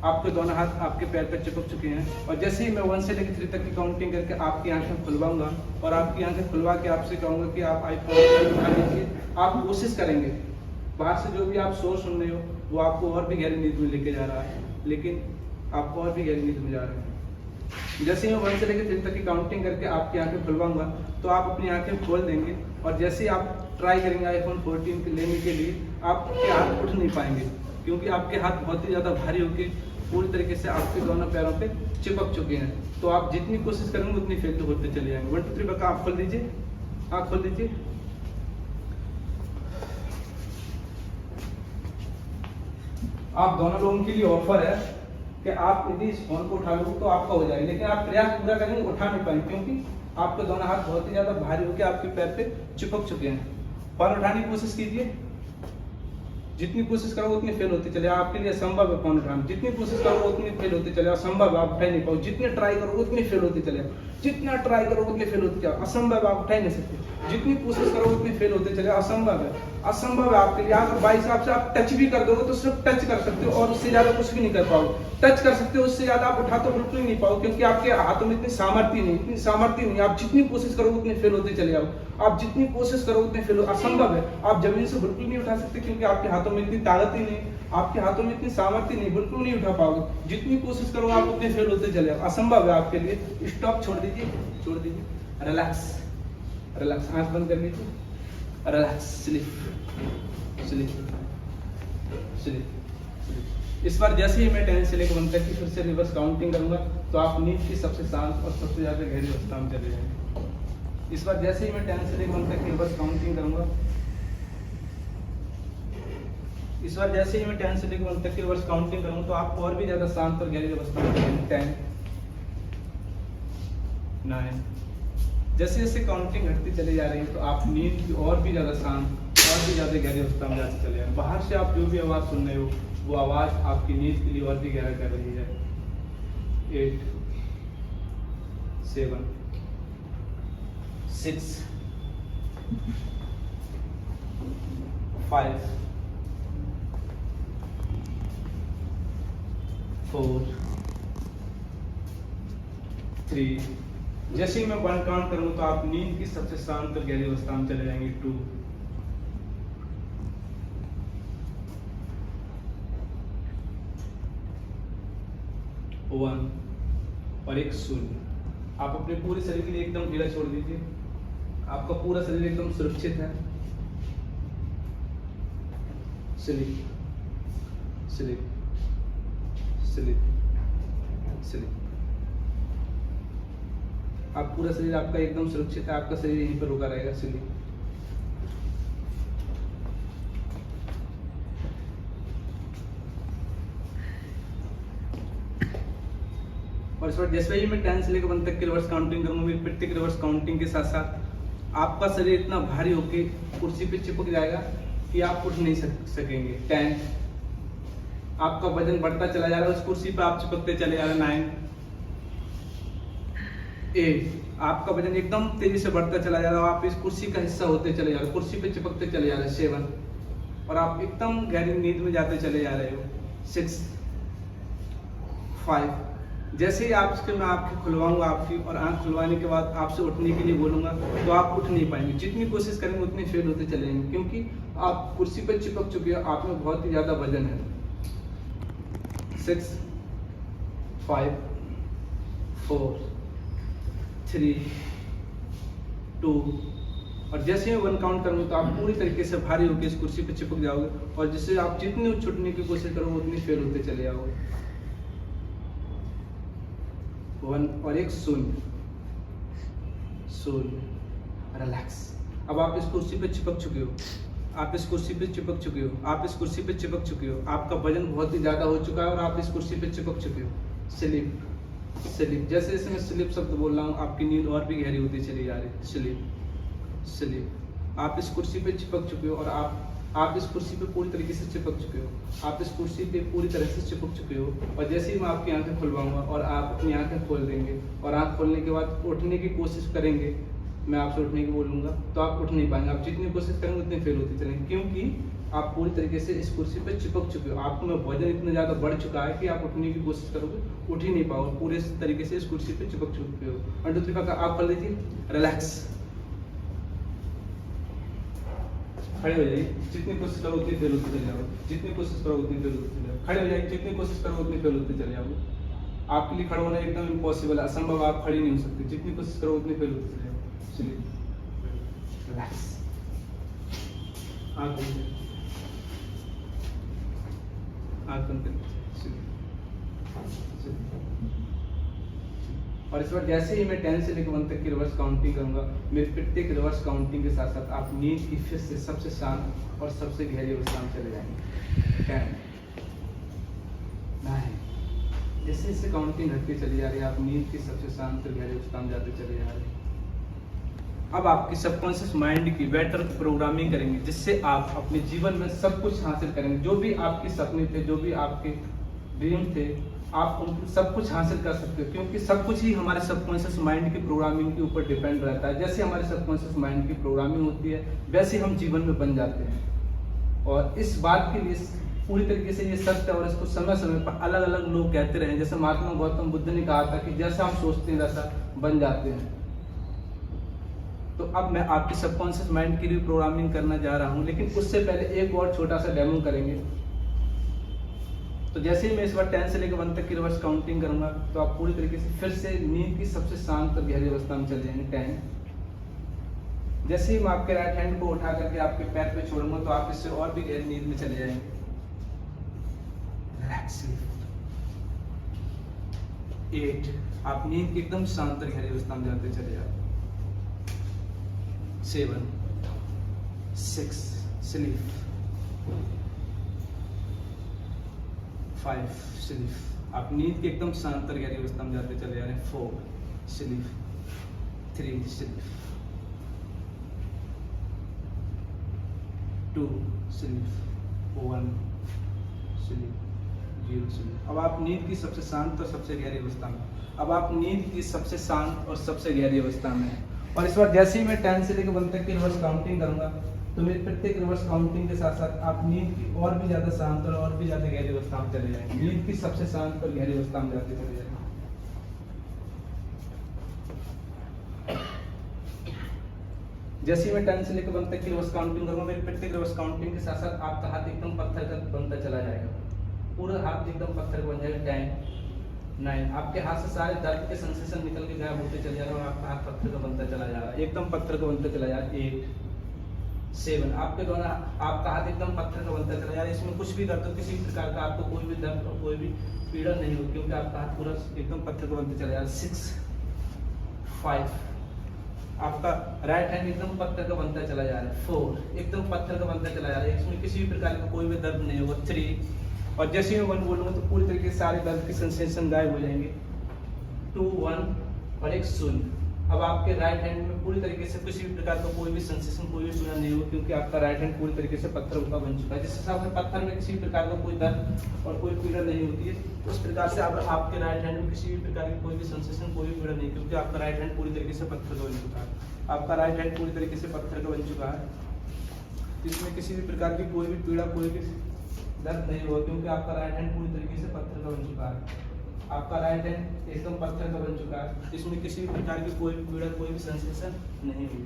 आपके दोनों हाथ आपके पैर पर चिपक चुके हैं। और जैसे ही मैं 1 से लेकर 3 तक की काउंटिंग करके आपकी आंखें खुलवाऊंगा और आपकी आंखें खुलवा के आपसे कहूँगा कि आप आईफोन उठा लीजिए। आप कोशिश करेंगे, बाहर से जो भी आप शोर सुन रहे हो वो आपको और भी गहरी नींद में लेके जा रहा है, लेकिन आप और भी गहरी नींद में जा रहे हैं। जैसे ही मैं 1 से लेकर 3 तक की काउंटिंग करके आपकी आंखें खुलवाऊंगा तो आप अपनी आंखें खोल देंगे। और जैसे ही आप ट्राई करेंगे आईफोन 14 लेने के लिए, आपके हाथ उठ नहीं पाएंगे क्योंकि आपके हाथ बहुत ही ज़्यादा भारी होकर पूरी तरीके से आपके दोनों पैरों पे चिपक चुके हैं। तो आप जितनी कोशिश करेंगे उतनी फेल होते चले जाएंगे। 1 2 3 बका आप खोल दीजिए, आँख खोल दीजिए। आप दोनों लोगों के लिए ऑफर है कि आप यदि इस फोन को उठा लोगे तो आपका हो जाएगा, लेकिन आप प्रयास पूरा करेंगे, उठा नहीं पाएंगे क्योंकि आपके दोनों हाथ बहुत ही ज्यादा भारी होकर आपके पैर पे चिपक चुके हैं। फोन उठाने की कोशिश कीजिए, जितनी कोशिश करोगे उतनी फेल होती चले। आपके लिए असंभव है फोन उठाना, जितनी कोशिश करोगे उतनी फेल होती चले। असंभव आप उठा नहीं पाओ, जितने ट्राई करोगे उतनी फेल होती चले। जितना ट्राई करोगे उतनी फेल होती चले। असंभव आप उठा ही नहीं सकते, जितनी कोशिश करोगे उतनी फेल होते चले। असंभव है, असंभव है आपके लिए। अगर बाई साहब से आप टच भी कर दोगे तो सिर्फ टच कर सकते हो और उससे ज्यादा कुछ भी नहीं कर पाओगे। टच कर सकते हो, उससे ज्यादा आप उठा तो बिल्कुल ही नहीं पाओ क्योंकि आपके हाथों में इतनी सामर्थ्य नहीं, इतनी सामर्थ्य नहीं। आप जितनी कोशिश करोगे उतनी फेल होते चले जाओ। आप जितनी कोशिश करोगे उतनी फेल। असंभव है, आप जमीन से बिल्कुल नहीं उठा सकते क्योंकि आपके हाथों में इतनी ताकत ही नहीं, आपके हाथों में इतनी सामर्थ्य नहीं, बिल्कुल नहीं उठा पाओगे। जितनी कोशिश करोगे आप उतने फेल होते चले जाओ। असंभव है आपके लिए। स्टॉप, छोड़ दीजिए, छोड़ दीजिए। रिलैक्स, रिलैक्स, आंख बंद कर लीजिए। Relax, sleep, sleep, sleep. इस बार जैसे ही मैं 10 से लेकर 1 तक की फिर से रिवर्स काउंटिंग करूंगा तो आप नींद की सबसे शांत और सबसे ज्यादा गहरी अवस्था में चले जाएंगे। इस बार जैसे ही मैं 10 से लेकर 1 तक की रिवर्स काउंटिंग करूंगा, इस बार जैसे ही मैं 10 से लेकर 1 तक की रिवर्स काउंटिंग करूंगा तो आप और भी ज्यादा शांत और गहरी अवस्था में चलेंगे। 10 9। जैसे जैसे काउंटिंग घटती चली जा रही है तो आप नींद की और भी ज्यादा शांत और भी ज्यादा गहरी अवस्था में जाते चले जाएंगे। बाहर से आप जो भी आवाज सुन रहे हो वो आवाज आपकी नींद के लिए और भी गहरा कर रही है। 8 7 6 5 4 3। जैसे ही मैं 1 काउंट करूंगा तो आप नींद की सबसे शांत और गहरी अवस्था में चले जाएंगे। 2 1 और 1 शून्य। आप अपने पूरे शरीर के लिए एकदम ढीला छोड़ दीजिए। आपका पूरा शरीर एकदम सुरक्षित है। Sleep, sleep, sleep, sleep. आप पूरा शरीर आपका एकदम सुरक्षित है, आपका शरीर यहीं पर रुका रहेगा। स्लीप। और इस बार जैसे ही मैं 10 से लेकर 1 तक की रिवर्स काउंटिंग करूंगा, मेरी प्रत्येक रिवर्स काउंटिंग के साथ साथ आपका शरीर इतना भारी होके कुर्सी पे चिपक जाएगा कि आप उठ नहीं सकेंगे। 10। आपका वजन बढ़ता चला जा रहा है, उस कुर्सी पे आप चिपकते चले जा रहे हैं। 9 8। आपका वजन एकदम तेजी से बढ़ता चला जा रहा है, आप इस कुर्सी का हिस्सा होते चले जा रहे हो, कुर्सी पे चिपकते चले जा रहे हैं। 7। और आप एकदम गहरी नींद में जाते चले जा रहे हो। 6 5। जैसे ही आपके मैं आंखें खुलवाऊंगा आपकी और आंख खुलवाने के बाद आपसे उठने के लिए बोलूंगा तो आप उठ नहीं पाएंगे। जितनी कोशिश करेंगे उतनी फेल होते चले जाएंगे क्योंकि आप कुर्सी पर चिपक चुके हो, आप में बहुत ही ज्यादा वजन है। 6 5 4 3 2। और जैसे ही 1 काउंट करूंगा तो आप पूरी तरीके से भारी होकर इस कुर्सी पर चिपक जाओगे और जिससे आप जितनी छूटने की कोशिश करोगे उतनी फेल होते चले जाओगे। 1 और 1 शून्य, शून्य। रिलैक्स। अब आप इस कुर्सी पे चिपक चुके हो, आप इस कुर्सी पे चिपक चुके हो, आप इस कुर्सी पे चिपक चुके हो। आपका वजन बहुत ही ज्यादा हो चुका है और आप इस कुर्सी पे चिपक चुके हो। Sleep, sleep. जैसे जैसे मैं स्लीप शब्द बोल रहा हूँ आपकी नींद और भी गहरी होती चली जा रही है। Sleep, sleep. आप इस कुर्सी पे चिपक चुके हो और आप इस कुर्सी पे पूरी तरीके से चिपक चुके हो। आप इस कुर्सी पे पूरी तरह से चिपक चुके हो। और जैसे ही मैं आपकी आंखें खुलवाऊंगा और आप अपनी आंखें खोल देंगे और आंख खोलने के बाद उठने की कोशिश करेंगे, मैं आपसे उठने की बोलूंगा तो आप उठ नहीं पाएंगे। आप जितनी कोशिश करेंगे उतनी फेल होती चलेंगे क्योंकि आप पूरी तरीके से इस कुर्सी पे चिपक चुके हो, आपको में वजन इतना ज़्यादा बढ़ चुका है कि आप उठने की कोशिश करोगे, उठ ही नहीं पाओ, पूरे तरीके से इस कुर्सी पे चिपक चुके हो। 1 2 3 का आप कर लीजिए, रिलैक्स, खड़े हो जाइए, जितनी कोशिश करो उतनी फेल होते चले जाओ, जितनी कोशिश करो उतनी फेल होते चले जाओ, खड़े हो जाइए, जितनी कोशिश करो उतनी फेल होते चले जाओ। आपके लिए खड़ा होना एकदम इम्पॉसिबल है, असंभव, आप खड़ी नहीं हो सकते, जितनी कोशिश करो उतनी फेल होते चले जाओ। चलिए रिलैक्स, आँख बंद, आँख बंद करिए। और इस बार जैसे ही मैं 10 से लेकर 1 तक की रिवर्स काउंटिंग करूंगा, मेरे प्रत्येक रिवर्स काउंटिंग के साथ साथ आप नींद की फिर से सबसे शांत और सबसे गहरी अवस्था में चले जाएंगे। 10 9, जैसे जैसे काउंटिंग घटती चली जा रही है, आप नींद की सबसे शांत और गहरी अवस्था में जाते चले जा रहे हैं। अब आपकी सबकॉन्शियस माइंड की बेटर प्रोग्रामिंग करेंगे, जिससे आप अपने जीवन में सब कुछ हासिल करेंगे। जो भी आपके सपने थे, जो भी आपके ड्रीम थे, आप उन सब कुछ हासिल कर सकते हो, क्योंकि सब कुछ ही हमारे सबकॉन्शियस माइंड की प्रोग्रामिंग के ऊपर डिपेंड रहता है। जैसे हमारे सबकॉन्शियस माइंड की प्रोग्रामिंग होती है, वैसे हम जीवन में बन जाते हैं। और इस बात के लिए पूरी तरीके से ये सत्य है, और इसको समय समय पर अलग अलग लोग कहते रहे। जैसे महात्मा गौतम बुद्ध ने कहा था कि जैसा हम सोचते हैं वैसा बन जाते हैं। तो अब मैं आपकी सबकॉन्शियस माइंड की प्रोग्रामिंग करना जा रहा हूँ, लेकिन उससे पहले एक और छोटा सा डेमो करेंगे। तो जैसे ही मैं इस बार 10 से लेकर 1 तक की रिवर्स काउंटिंग करूंगा, तो आप पूरी तरीके से फिर से नींद की सबसे शांत और गहरी अवस्था में चले जाएंगे। 10, जैसे ही मैं आपके राइट हैंड को उठा करके आपके पैर पे छोड़ूंगा, तो आप इससे और भी गहरी नींद में चले जाएंगे। रिलैक्स। 8, आप नींद की एकदम शांत और गहरी अवस्था में जाते चले जाओ। 7 6, स्लीप। 5, स्लीप। आप नींद की एकदम शांत और गहरी अवस्था में जाते चले जा रहे हैं। 4, sleep. 3, sleep. 2, sleep. 1, sleep. 0, sleep. अब आप नींद की सबसे शांत और सबसे गहरी अवस्था में, अब आप नींद की सबसे शांत और सबसे गहरी अवस्था में हैं। और इस बार जैसे ही मैं 10 से लेकर 1 तक की रिवर्स काउंटिंग करूंगा, तो मेरी प्रत्येक रिवर्स काउंटिंग के साथ साथ आप नींद की और भी ज्यादा शांत और भी ज्यादा गहरी अवस्था में चले जाएंगे। नींद की सबसे शांत और गहरी अवस्था में जाते चले जाएंगे। जैसे ही मैं 10 से लेकर 1 तक की रिवर्स काउंटिंग करूंगा, मेरी प्रत्येक रिवर्स काउंटिंग के साथ साथ आपका हाथ एकदम पत्थर का बनता चला जाएगा, पूरा हाथ एकदम पत्थर का बन जाएगा। 10 9, आपके हाथ से सारे दर्द के सेंसेशन निकल के गायब होते चले जा रहे हैं, और आपका हाथ पत्थर का बनता चला जा रहा है, एकदम पत्थर का बनता चला जा रहा है। 8 7, आपके दोनों आपका हाथ एकदम पत्थर का बनता चला जा रहा है, इसमें कुछ भी दर्द, किसी प्रकार का आपको कोई भी दर्द और कोई भी पीड़ा नहीं होगी, क्योंकि आपका हाथ पूरा एकदम पत्थर का बनता चला जा रहा है। 6 5, आपका राइट हैंड एकदम पत्थर का बनता चला जा रहा है। 4, एकदम पत्थर का बनता चला जा रहा है, इसमें किसी भी प्रकार का कोई भी दर्द नहीं होगा। 3, और जैसे ही मैं 1 बोलूंगा, तो पूरी तरीके से सारे दर्द के सेंसेशन गायब हो जाएंगे। 2 1 और 1 0। अब आपके राइट हैंड में पूरी तरीके से किसी भी प्रकार का कोई भी सेंसेशन, कोई भी पीड़ा नहीं होगा, क्योंकि आपका राइट हैंड पूरी तरीके से पत्थर का बन चुका है। जिस हिसाब से पत्थर में किसी भी प्रकार का कोई दर्द और कोई पीड़ा नहीं होती है, उस प्रकार से अब आपके राइट हैंड में किसी भी प्रकार की कोई भी सेंसेशन, कोई भी पीड़ा नहीं, क्योंकि आपका राइट हैंड पूरी तरीके से पत्थर का बन चुका है। आपका राइट हैंड पूरी तरीके से पत्थर का बन चुका है, इसमें किसी भी प्रकार की कोई भी पीड़ा, कोई भी दर्द नहीं होगा, क्योंकि आपका राइट हैंड पूरी तरीके से पत्थर का बन चुका है। आपका राइट हैंड एकदम पत्थर का बन चुका है, इसमें किसी भी प्रकार की कोई भी पीड़ा, कोई भी सेंसेशन नहीं होगी।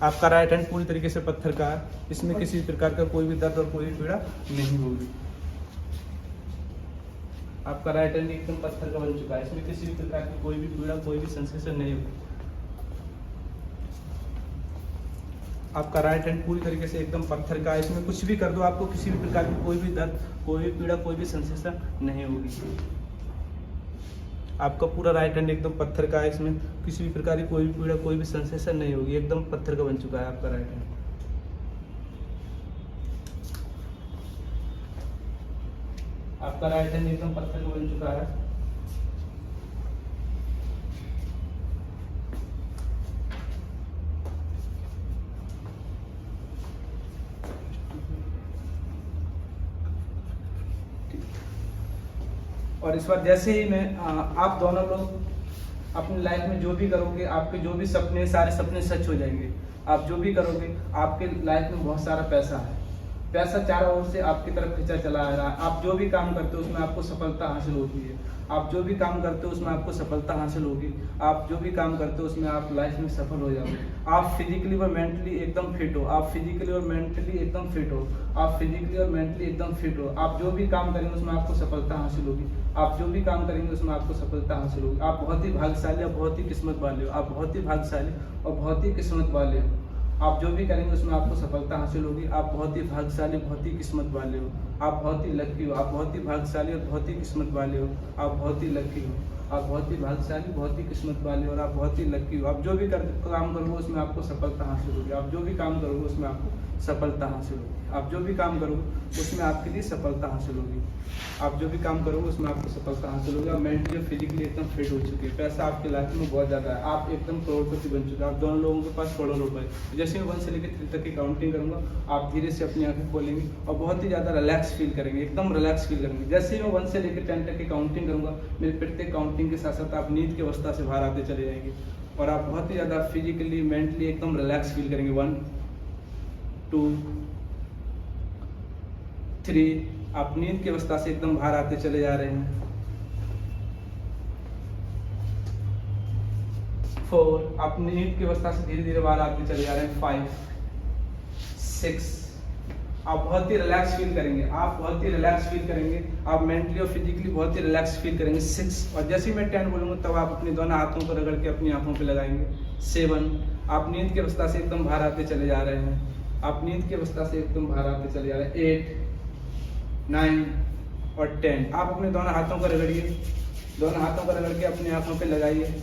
आपका राइट हैंड पूरी तरीके से पत्थर का है, इसमें किसी भी प्रकार का कोई भी दर्द और कोई भी पीड़ा नहीं होगी। आपका राइट हैंड एकदम पत्थर का बन चुका है, इसमें किसी भी प्रकार की कोई भी पीड़ा, कोई भी सेंसेशन नहीं होगी। आपका राइट हैंड पूरी तरीके से एकदम पत्थर का है, इसमें कुछ भी कर दो, आपको किसी भी प्रकार की कोई भी दर्द, कोई भी पीड़ा, कोई भी सेंसेशन नहीं होगी। आपका पूरा राइट हैंड एकदम पत्थर का है, इसमें किसी भी प्रकार की कोई भी पीड़ा, कोई भी सेंसेशन नहीं होगी, एकदम पत्थर का बन चुका है आपका राइट हैंड। आपका राइट हैंड एकदम पत्थर का बन चुका है। और इस बार जैसे ही मैं आप दोनों लोग अपनी लाइफ में जो भी करोगे, आपके जो भी सपने, सारे सपने सच हो जाएंगे। आप जो भी करोगे, आपके लाइफ में बहुत सारा पैसा है, पैसा चारों ओर से आपकी तरफ खींचा चला आ रहा है। आप जो भी काम करते हो उसमें आपको सफलता हासिल होती है। आप जो भी काम करते हो उसमें आपको सफलता हासिल होगी। आप जो भी काम करते हो उसमें आप लाइफ में सफल हो जाओगे। आप फिजिकली और मेंटली एकदम फिट हो। आप फिजिकली और मेंटली एकदम फिट हो। आप फिजिकली और मेंटली एकदम फिट हो। आप जो भी काम करेंगे उसमें आपको सफलता हासिल होगी। आप जो भी काम करेंगे उसमें आपको सफलता हासिल होगी। आप बहुत ही भाग्यशाली और बहुत ही किस्मत वाले हो। आप बहुत ही भाग्यशाली और बहुत ही किस्मत वाले हो। आप जो भी करेंगे उसमें आपको सफलता हासिल होगी। आप बहुत ही भाग्यशाली, बहुत ही किस्मत वाले हो। आप बहुत ही लकी हो। आप बहुत ही भाग्यशाली और बहुत ही किस्मत वाले हो। आप बहुत ही लकी हो। आप बहुत ही भाग्यशाली, बहुत ही किस्मत वाले हो और आप बहुत ही लकी हो। आप जो भी काम करोगे उसमें आपको सफलता हासिल होगी। आप जो भी काम करोगे उसमें आपको सफलता हासिल होगी। आप जो भी काम करोगे उसमें आपके लिए सफलता हासिल होगी। आप जो भी काम करोगे उसमें आपको सफलता हासिल होगी। आप मेंटली और फिजिकली एकदम फिट हो चुके हैं। पैसा आपकी लाइफ में बहुत ज़्यादा है। आप एकदम करोड़पति बन चुके हैं। आप दोनों लोगों के पास करोड़ों रुपए। जैसे मैं 1 से लेकर 3 तक की काउंटिंग करूंगा, आप धीरे से अपनी आंखें खोलेंगे और बहुत ही ज़्यादा रिलैक्स फील करेंगे, एकदम रिलैक्स फील करेंगे। जैसे मैं 1 से लेकर 10 तक की काउंटिंग करूंगा, मेरे प्रत्येक काउंटिंग के साथ साथ आप नींद की अवस्था से बाहर आते चले जाएंगे और आप बहुत ही ज़्यादा फिजिकली, मेंटली एकदम रिलैक्स फील करेंगे। 1 2 3, आप नींद की अवस्था से एकदम बाहर आते चले जा रहे हैं। 4, आप नींद की अवस्था से धीरे धीरे बाहर आते चले जा रहे हैं। 5 6, आप बहुत ही रिलैक्स फील करेंगे। आप बहुत ही रिलैक्स फील करेंगे। आप मेंटली और फिजिकली बहुत ही रिलैक्स फील करेंगे। 6, और जैसे ही मैं 10 बोलूँगा तब आप अपने दोनों हाथों को रगड़ के अपनी आंखों पे लगाएंगे। 7, आप नींद की अवस्था से एकदम बाहर आते चले जा रहे हैं। आप नींद की अवस्था से एकदम बाहर आते चले जा रहे हैं। 8 9 और 10, आप अपने दोनों हाथों को रगड़िए। दोनों हाथों को रगड़ के अपनी आंखों पे लगाइए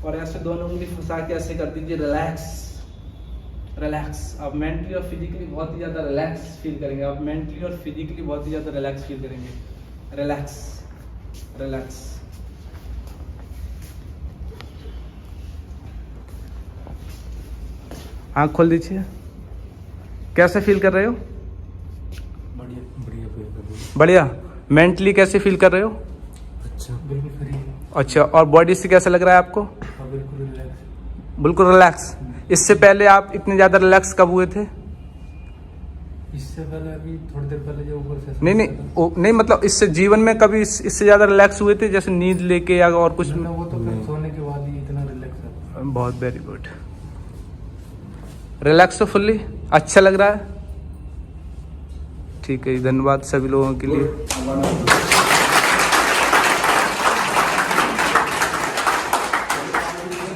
और ऐसे दोनों उंगली फंसा के ऐसे कर दीजिए। Relax relax. आप मेंटली और फिजिकली बहुत ही ज़्यादा रिलैक्स फील करेंगे। आप मेंटली और फिजिकली बहुत ही ज़्यादा रिलैक्स फील करेंगे। Relax relax. आँख खोल दीजिए। कैसे फील कर रहे हो? बढ़िया। मेंटली कैसे फील कर रहे हो? अच्छा, बिल्कुल फ्री। अच्छा, और बॉडी से कैसा लग रहा है आपको? बिल्कुल रिलैक्स। बिल्कुल रिलैक्स। इससे पहले आप इतने ज़्यादा रिलैक्स कब हुए थे? इससे पहले अभी थोड़ी देर पहले जो ऊपर से नहीं मतलब इससे जीवन में कभी इससे ज़्यादा रिलैक्स हुए थे, जैसे नींद लेके या और कुछ? वो तो फिर सोने के बाद ही इतना रिलैक्स है। बहुत वेरी गुड। रिलैक्स हो फुल्ली? अच्छा लग रहा है? ठीक है, धन्यवाद सभी लोगों के लिए।